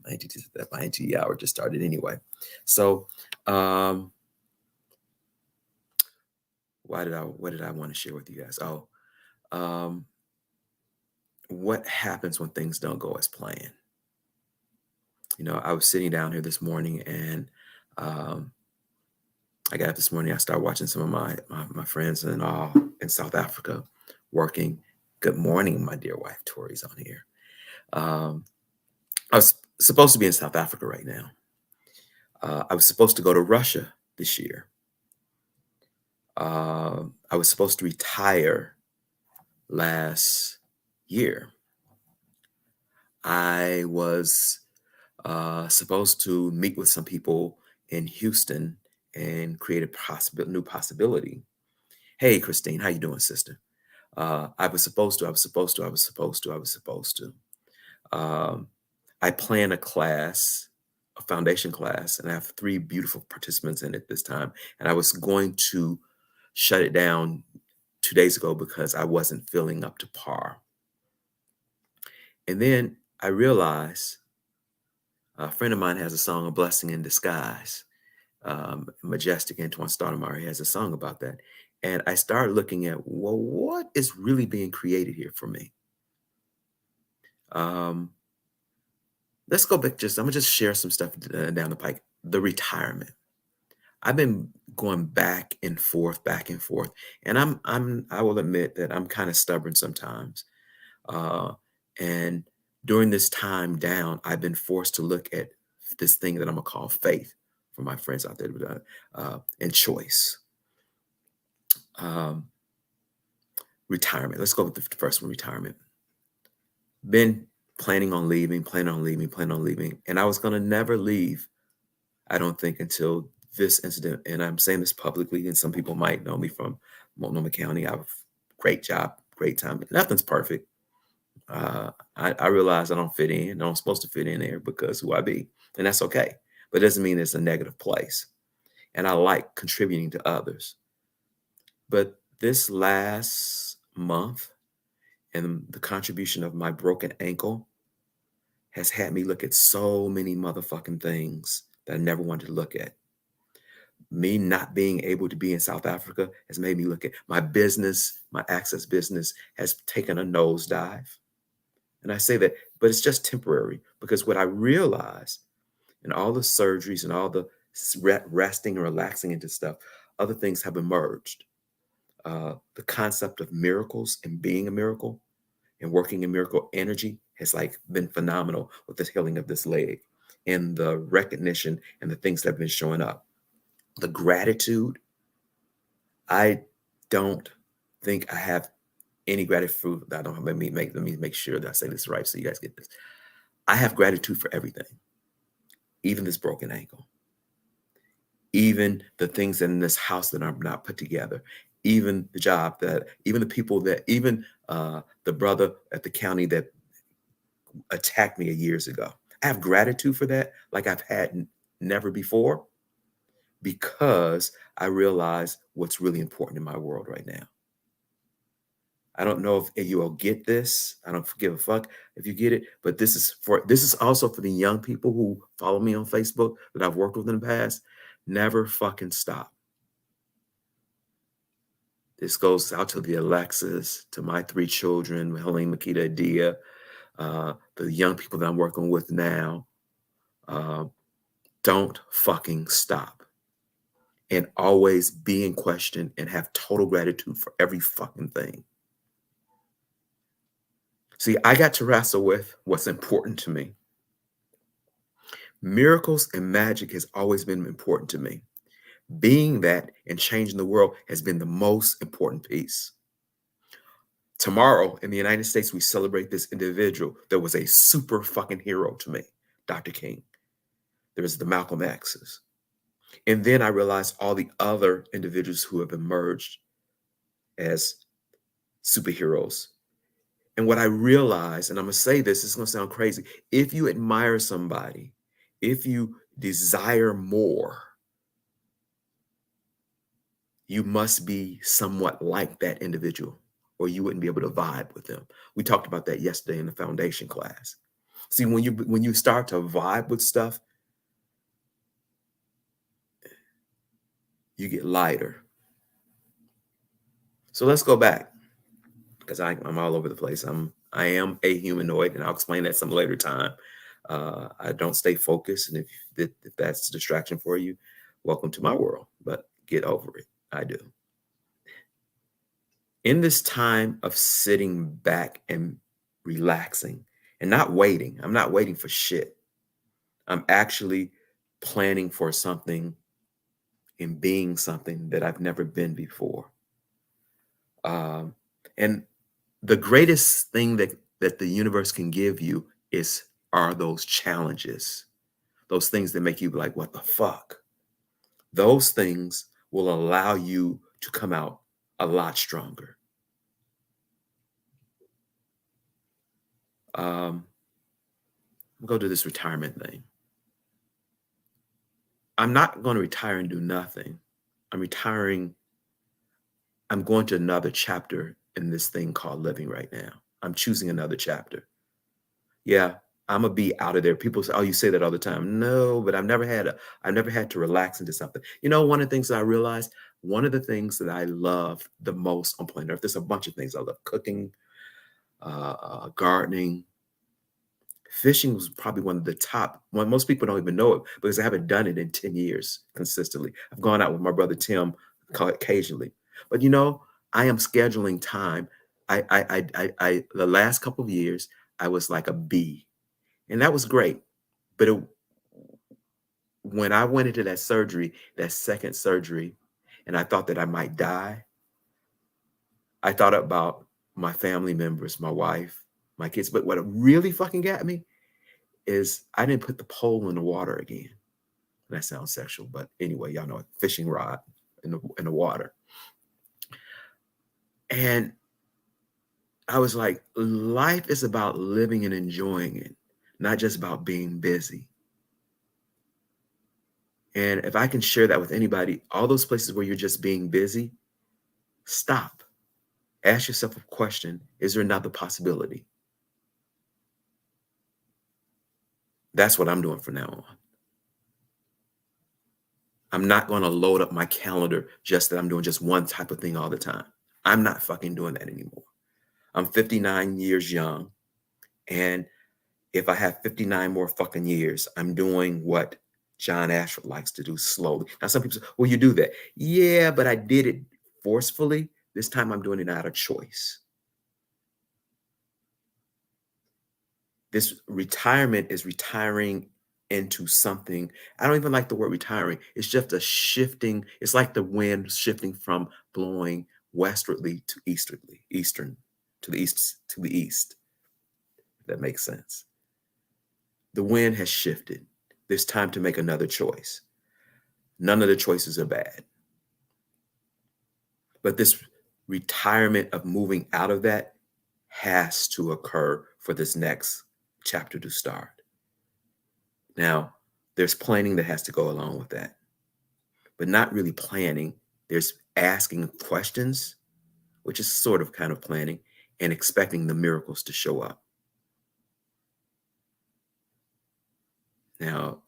My NT hour just started anyway. So, um, what did I want to share with you guys? Oh, um, what happens when things don't go as planned? I was sitting down here this morning and um, I got up this morning. I started watching some of my friends in South Africa working. Good morning, my dear wife. Tori's on here. Um, I was supposed to be in South Africa right now. I was supposed to go to Russia this year. I was supposed to retire last year. I was supposed to meet with some people in Houston and create a new possibility. Hey, Christine, how you doing, sister? I was supposed to. I was supposed to. I was supposed to. I was supposed to. Um, I plan a class, a foundation class, and I have 3 beautiful participants in it this time. And I was going to shut it down 2 days ago because I wasn't feeling up to par. And then I realized a friend of mine has a song, "A Blessing in Disguise." Majestic Antoine Stoudemire has a song about that. And I started looking at, well, what is really being created here for me? Um, let's go back. I'm gonna just share some stuff down the pike. The retirement. I've been going back and forth, and I will admit that I'm kind of stubborn sometimes. Uh, and during this time down, I've been forced to look at this thing that I'm gonna call faith for my friends out there, and choice. Um, Retirement. Let's go with the first one, retirement. Been planning on leaving, planning on leaving, planning on leaving, and I was gonna never leave. I don't think until this incident, and I'm saying this publicly, and some people might know me from Multnomah County. I have a great job, great time. Nothing's perfect. I realize I don't fit in. I'm supposed to fit in there because who I be, and that's okay. But it doesn't mean it's a negative place. And I like contributing to others. But this last month and the contribution of my broken ankle has had me look at so many motherfucking things that I never wanted to look at. Me not being able to be in South Africa has made me look at my business, my access business has taken a nosedive. And I say that, but it's just temporary because what I realized in all the surgeries and all the resting and relaxing into stuff, other things have emerged. The concept of miracles and being a miracle and working in miracle energy has like been phenomenal with the healing of this leg and the recognition and the things that have been showing up. The gratitude, I don't think I have any gratitude. I don't have, let me make sure that I say this right so you guys get this. I have gratitude for everything, even this broken ankle, even the things that in this house that are not put together, even the job that, even the people that, even the brother at the county that attacked me years ago. I have gratitude for that like I've had never before because I realize what's really important in my world right now. I don't know if you will get this. I don't give a fuck if you get it, but this is also for the young people who follow me on Facebook that I've worked with in the past. Never fucking stop. This goes out to the Alexis, to my 3 children, Helene, Makita, Adia, the young people that I'm working with now. Uh, don't fucking stop. And always be in question and have total gratitude for every fucking thing. See, I got to wrestle with what's important to me. Miracles and magic has always been important to me. Being that and changing the world has been the most important piece. Tomorrow in the United States, we celebrate this individual that was a super fucking hero to me, Dr. King. There's the Malcolm X's. And then I realized all the other individuals who have emerged as superheroes. And what I realized, and I'm going to say this, it's going to sound crazy. If you admire somebody, if you desire more, you must be somewhat like that individual, or you wouldn't be able to vibe with them. We talked about that yesterday in the foundation class. See, when you start to vibe with stuff, you get lighter. So let's go back because I'm all over the place. I am a humanoid, and I'll explain that some later time. I don't stay focused, and if that's a distraction for you, welcome to my world. But get over it. I do. In this time of sitting back and relaxing and not waiting, I'm not waiting for shit. I'm actually planning for something and being something that I've never been before. Um, and the greatest thing that the universe can give you is are those challenges, those things that make you be like, what the fuck? Those things will allow you to come out a lot stronger. We'll go to this retirement thing. I'm not going to retire and do nothing. I'm retiring. I'm going to another chapter in this thing called living right now. I'm choosing another chapter. Yeah, I'm gonna be out of there. People say, "Oh, you say that all the time." No, but I've never had to relax into something. One of the things that I realized, one of the things that I love the most on planet Earth, there's a bunch of things I love: cooking, gardening, fishing was probably one of the top. One most people don't even know it because I haven't done it in 10 years consistently. I've gone out with my brother Tim occasionally, but I am scheduling time. The last couple of years, I was like a bee, and that was great. But when I went into that surgery, that second surgery, and I thought that I might die, I thought about my family members, my wife, my kids. But what really fucking got me is I didn't put the pole in the water again. That sounds sexual, but anyway, y'all know it, fishing rod in the water. And I was like, life is about living and enjoying it, not just about being busy. And if I can share that with anybody, all those places where you're just being busy, stop. Ask yourself a question. Is there another possibility? That's what I'm doing from now on. I'm not going to load up my calendar just that I'm doing just one type of thing all the time. I'm not fucking doing that anymore. I'm 59 years young. And if I have 59 more fucking years, I'm doing what John Ashford likes to do slowly. Now, some people say, well, you do that. Yeah, but I did it forcefully. This time I'm doing it out of choice. This retirement is retiring into something. I don't even like the word retiring. It's just a shifting. It's like the wind shifting from blowing westwardly to eastern to the east. If that makes sense. The wind has shifted. There's time to make another choice. None of the choices are bad. But this retirement of moving out of that has to occur for this next chapter to start. Now, there's planning that has to go along with that, but not really planning. There's asking questions, which is sort of kind of planning, and expecting the miracles to show up. Now,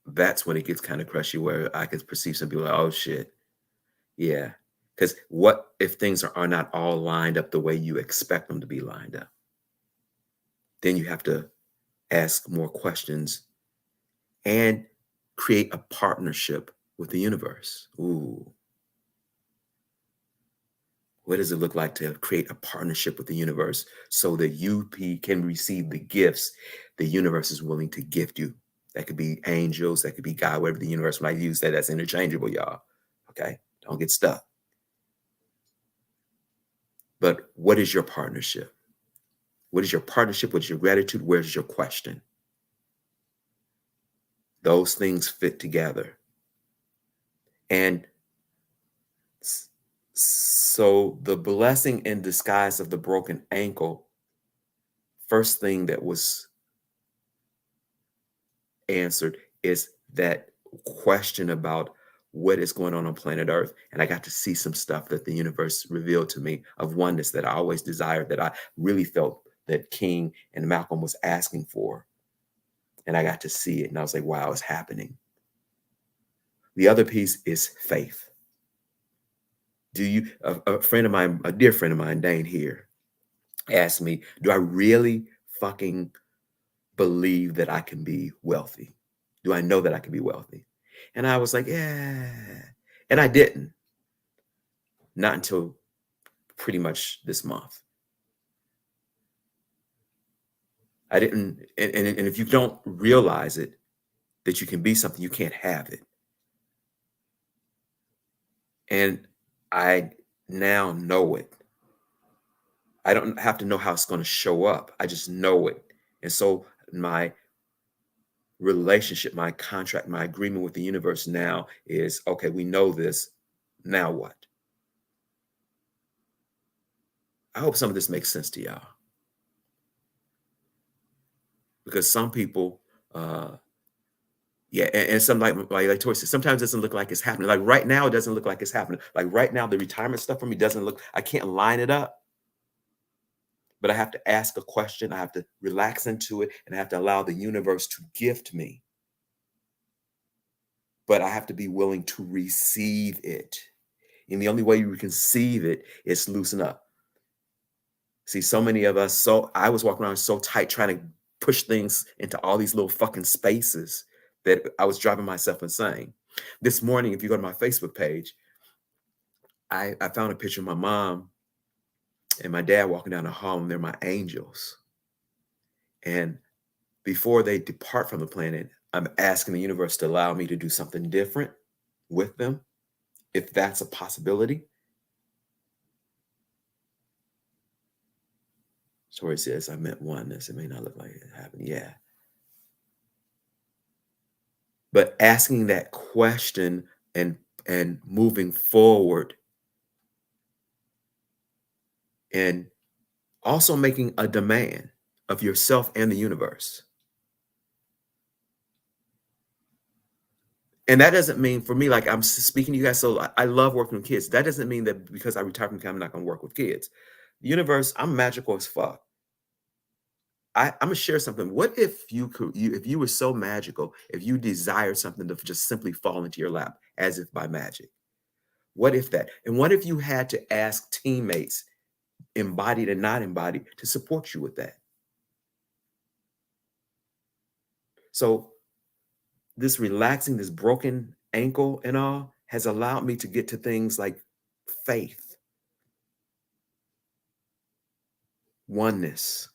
that's when it gets kind of crushy, where I can perceive some people like, oh shit, yeah. Because what if things are not all lined up the way you expect them to be lined up? Then you have to ask more questions and create a partnership with the universe. Ooh. What does it look like to create a partnership with the universe so that you can receive the gifts the universe is willing to gift you? That could be angels, that could be God, whatever the universe might use that. That's interchangeable, y'all. Okay? Don't get stuck. But what is your partnership? What is your partnership? What is your gratitude? Where's your question? Those things fit together. And so the blessing in disguise of the broken ankle, first thing that was answered is that question about what is going on planet Earth. And I got to see some stuff that the universe revealed to me of oneness that I always desired, that I really felt that King and Malcolm was asking for. and I got to see it. And I was like, wow, it's happening. The other piece is faith. A friend of mine, a dear friend of mine, Dane here, asked me, do I really fucking believe that I can be wealthy? Do I know that I can be wealthy? And I was like, yeah. And I didn't, not until pretty much this month. I didn't, and if you don't realize it, that you can be something, you can't have it. And I now know it. I don't have to know how it's going to show up. I just know it. And so my relationship, my contract, my agreement with the universe now is, okay, we know this. Now what? I hope some of this makes sense to y'all. Because some people, yeah, and some like Tori said, sometimes it doesn't look like it's happening. Like right now, it doesn't look like it's happening. Like right now, the retirement stuff for me doesn't look, I can't line it up. But I have to ask a question. I have to relax into it, and I have to allow the universe to gift me. But I have to be willing to receive it. And the only way you can receive it is loosen up. See, so many of us, so I was walking around so tight trying to push things into all these little fucking spaces that I was driving myself insane. This morning, if you go to my Facebook page, I found a picture of my mom and my dad walking down the hall, and they're my angels. And before they depart from the planet, I'm asking the universe to allow me to do something different with them, if that's a possibility. Tori says, I meant oneness. It may not look like it happened. Yeah. But asking that question and moving forward, and also making a demand of yourself and the universe. And that doesn't mean, for me, like I'm speaking to you guys, so I love working with kids. That doesn't mean that because I retired from camp, I'm not going to work with kids. The universe, I'm magical as fuck. I'm gonna share something. What if if you were so magical, if you desired something to just simply fall into your lap as if by magic? What if that? And what if you had to ask teammates, embodied and not embodied, to support you with that? So this relaxing, this broken ankle and all has allowed me to get to things like faith, oneness,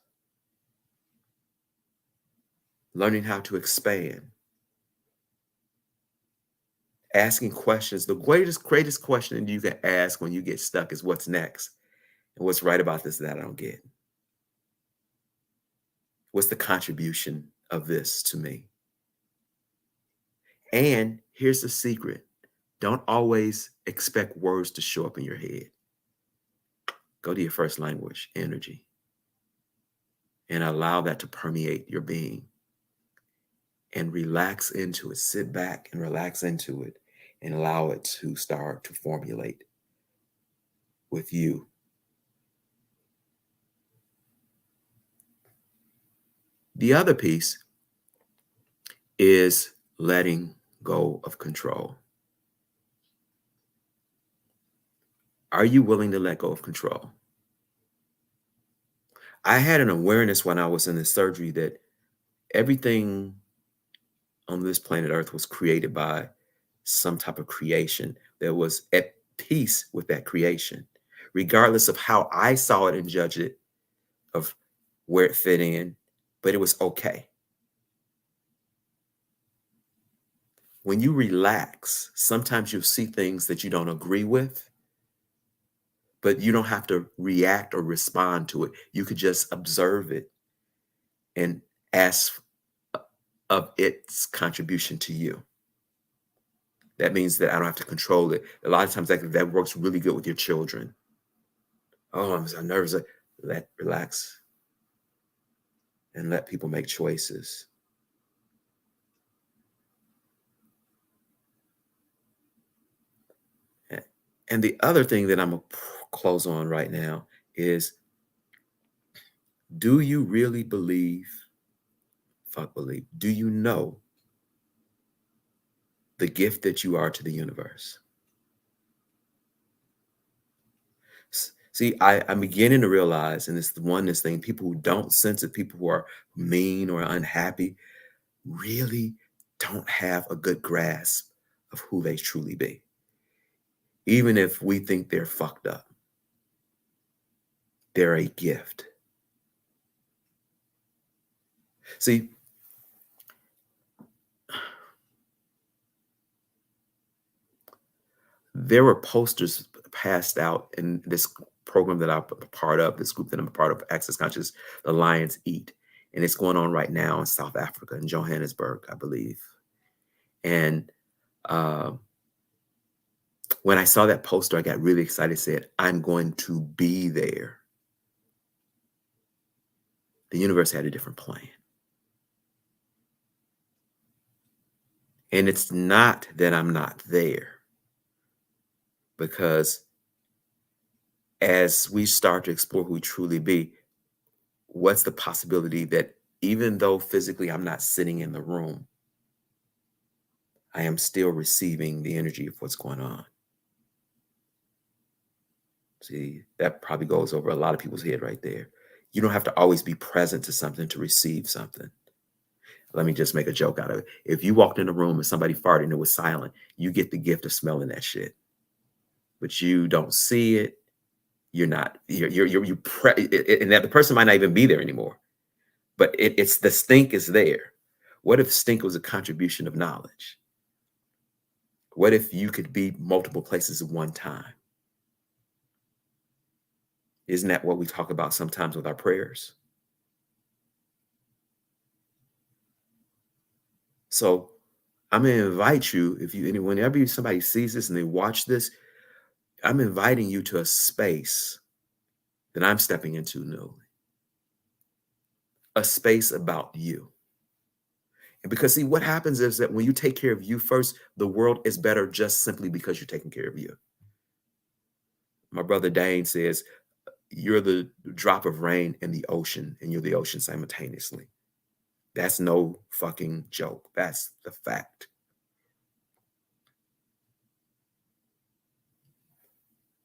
learning how to expand, asking questions. The greatest question you can ask when you get stuck is what's next? And what's right about this that I don't get? What's the contribution of this to me? And here's the secret. Don't always expect words to show up in your head. Go to your first language, energy, and allow that to permeate your being and relax into it. Sit back and relax into it and allow it to start to formulate with you. The other piece is letting go of control. Are you willing to let go of control? I had an awareness when I was in the surgery that everything on this planet Earth was created by some type of creation that was at peace with that creation, regardless of how I saw it and judged it, of where it fit in, but it was okay. When you relax, sometimes you'll see things that you don't agree with, but you don't have to react or respond to it. You could just observe it and ask of its contribution to you. That means that I don't have to control it. A lot of times that works really good with your children. Oh, I'm so nervous. Let relax and let people make choices. And the other thing that I'm going to close on right now is, do you really believe fuck believe? Do you know the gift that you are to the universe? See, I'm beginning to realize, and it's the oneness thing, people who don't sense it, people who are mean or unhappy, really don't have a good grasp of who they truly be. Even if we think they're fucked up, they're a gift. See, there were posters passed out in this program that I'm a part of, this group that I'm a part of, Access Conscious, The Lions Eat. And it's going on right now in South Africa, in Johannesburg, I believe. And uh, when I saw that poster, I got really excited, said, I'm going to be there. The universe had a different plan. And it's not that I'm not there, because as we start to explore who we truly be, what's the possibility that even though physically I'm not sitting in the room, I am still receiving the energy of what's going on? See, that probably goes over a lot of people's head right there. You don't have to always be present to something to receive something. Let me just make a joke out of it. If you walked in a room and somebody farted and it was silent, you get the gift of smelling that shit. But you don't see it. You're not, and that the person might not even be there anymore. But it's the stink is there. What if stink was a contribution of knowledge? What if you could be multiple places at one time? Isn't that what we talk about sometimes with our prayers? So I'm going to invite you, whenever somebody sees this and they watch this, I'm inviting you to a space that I'm stepping into newly, a space about you. And because see, what happens is that when you take care of you first, the world is better just simply because you're taking care of you. My brother Dane says, you're the drop of rain in the ocean, and you're the ocean simultaneously. That's no fucking joke. That's the fact.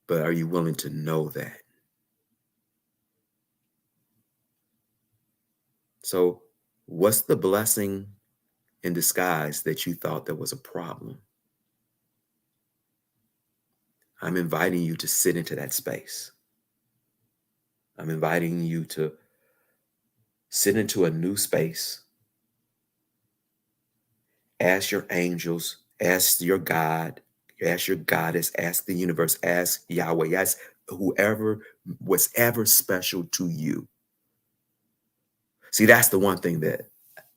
But are you willing to know that? So, what's the blessing in disguise that you thought there was a problem? I'm inviting you to sit into that space. I'm inviting you to sit into a new space. Ask your angels, ask your God, ask your goddess, ask the universe, ask Yahweh, ask whoever was ever special to you. See, that's the one thing that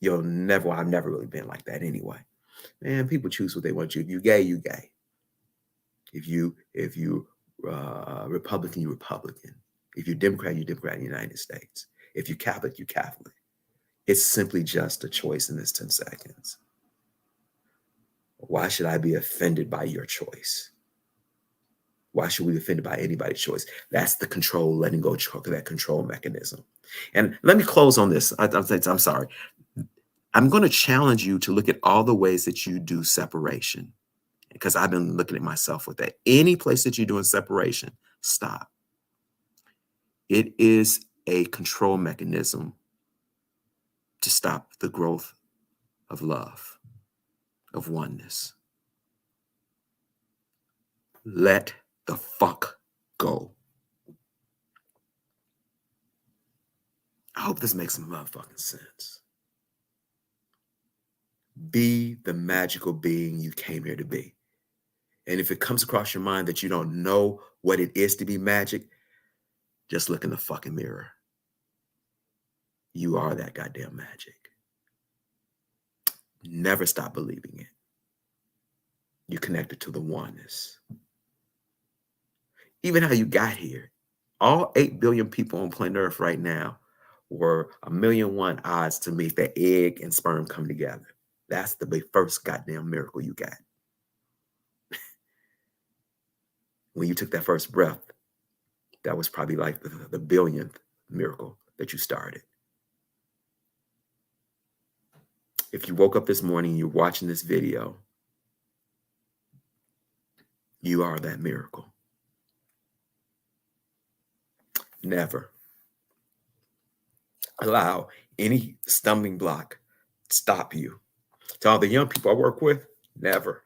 I've never really been like that anyway. Man, people choose what they want you. If you gay, you gay. If you Republican, you Republican. If you're Democrat, you Democrat in the United States. If you're Catholic, you Catholic. It's simply just a choice in this 10 seconds. Why should I be offended by your choice? Why should we be offended by anybody's choice? That's the control, letting go of that control mechanism. And let me close on this. I'm sorry. I'm going to challenge you to look at all the ways that you do separation, because I've been looking at myself with that. Any place that you're doing separation, stop. It is a control mechanism to stop the growth of love, of oneness. Let the fuck go. I hope this makes some motherfucking sense. Be the magical being you came here to be. And if it comes across your mind that you don't know what it is to be magic, just look in the fucking mirror. You are that goddamn magic. Never stop believing it. You're connected to the oneness. Even how you got here. All 8 billion people on planet Earth right now were 1,000,001 odds to meet that egg and sperm come together. That's the first goddamn miracle you got. When you took that first breath, that was probably like the billionth miracle that you started. If you woke up this morning, you're watching this video, you are that miracle. Never allow any stumbling block stop you. To all the young people I work with, never.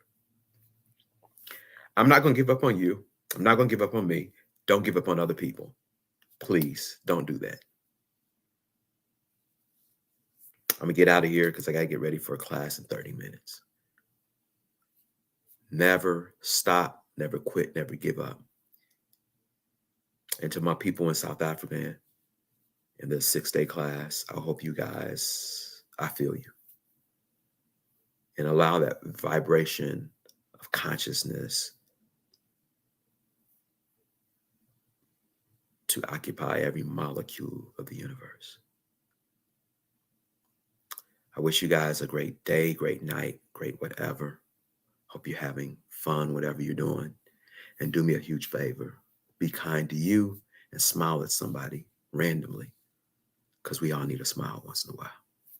I'm not going to give up on you. I'm not going to give up on me. Don't give up on other people. Please don't do that. I'm going to get out of here because I got to get ready for a class in 30 minutes. Never stop, never quit, never give up. And to my people in South Africa in the 6-day class, I hope you guys, I feel you. And allow that vibration of consciousness to occupy every molecule of the universe. I wish you guys a great day, great night, great whatever. Hope you're having fun, whatever you're doing. And do me a huge favor. Be kind to you and smile at somebody randomly, because we all need a smile once in a while.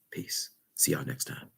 Peace. See y'all next time.